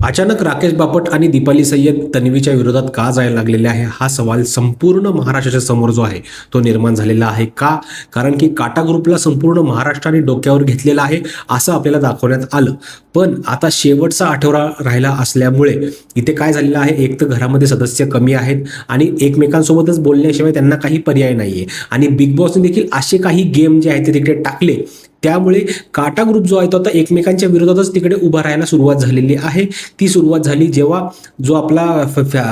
अचानक राकेश बापट आणि दीपाली सय्यद तन्वीच्या विरोधात का जायला लागलेले आहे हा सवाल संपूर्ण महाराष्ट्राच्या समोर जो आहे तो निर्माण झालेला आहे का? कारण की काटा ग्रुपला संपूर्ण महाराष्ट्राने डोक्यावर घेतलेला आहे असं आपल्याला दाखवण्यात आलं. पण आता शेवटचा आठवडा राहिला असल्यामुळे इथे काय झालेलं आहे, एक तर घरामध्ये सदस्य कमी आहेत आणि एकमेकांसोबतच बोलण्याशिवाय त्यांना काही पर्याय नाहीये आणि बिग बॉसने देखील असे काही गेम जे आहेत ते तिकडे टाकले. त्यामुळे काटा ग्रुप जो आहे तो आता एकमेकांच्या विरोधातच तिकडे उभा राहायला सुरुवात झालेली आहे. ती सुरुवात झाली जेव्हा जो आपला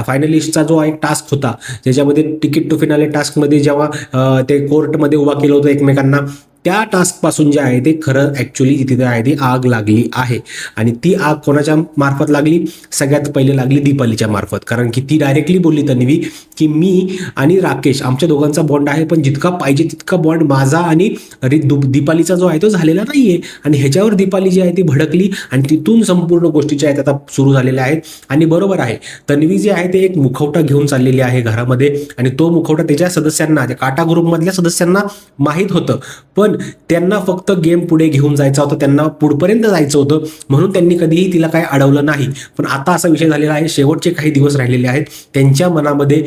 फायनलिस्टचा जो एक टास्क होता, ज्याच्यामध्ये तिकीट टू फिनाले टास्कमध्ये जेव्हा ते कोर्टमध्ये उभा केलं होतं एकमेकांना, त्या टास्कपासून जे आहे ते खरं ॲक्च्युली तिथे आहे ती आग लागली आहे. आणि ती आग कोणाच्या मार्फत लागली? सगळ्यात पहिले लागली दीपालीच्या मार्फत. कारण की ती डायरेक्टली बोलली तन्वी की मी आणि राकेश आमच्या दोघांचा बॉन्ड आहे, पण जितका पाहिजे तितका बॉन्ड माझा आणि दीपालीचा जो आहे तो झालेला नाहीये. आणि ह्याच्यावर दीपाली जी आहे ती भडकली आणि तिथून संपूर्ण गोष्टी ज्या आहेत आता सुरू झालेल्या आहेत. आणि बरोबर आहे, तन्वी जी आहे ते एक मुखवटा घेऊन चाललेली आहे घरामध्ये आणि तो मुखवटा त्याच्या सदस्यांना, त्या काटा ग्रुपमधल्या सदस्यांना माहीत होतं. पण त्यांना फक्त गेम पुढे घेऊन जायचा होता, त्यांना पुढपर्यंत जायचं होतं, म्हणून त्यांनी कधीही तिला काय अडवलं नाही. पण आता असा विषय झालेला आहे, शेवटचे काही दिवस राहिलेले आहेत, त्यांच्या मनामध्ये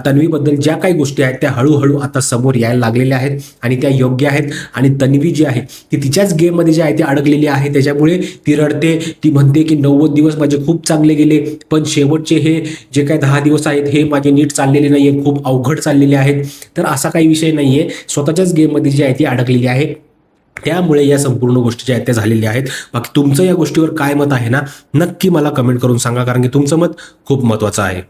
तन्वीबद्दल ज्या काही गोष्टी आहेत त्या हळूहळू आता समोर यायला लागलेल्या आहेत आणि त्या योग्य आहेत. आणि तन्वी जी आहे ती तिच्याच गेममध्ये जे आहे ती अडकलेली आहे. त्याच्यामुळे ती रडते, ती म्हणते की 90 दिवस माझे खूप चांगले गेले, पण शेवटचे हे जे काही 10 दिवस आहेत हे माझे नीट चाललेले नाहीये, खूप अवघड चाललेले आहेत. तर असा काही विषय नाहीये, स्वतःच्याच गेममध्ये जी आहे ती अडकलेली आहे. त्यामुळे या संपूर्ण गोष्टी ज्या आहेत त्या झालेल्या आहेत. बाकी तुमचं या गोष्टीवर काय मत आहे ना, नक्की मला कमेंट करून सांगा, कारण की तुमचं मत खूप महत्त्वाचं आहे.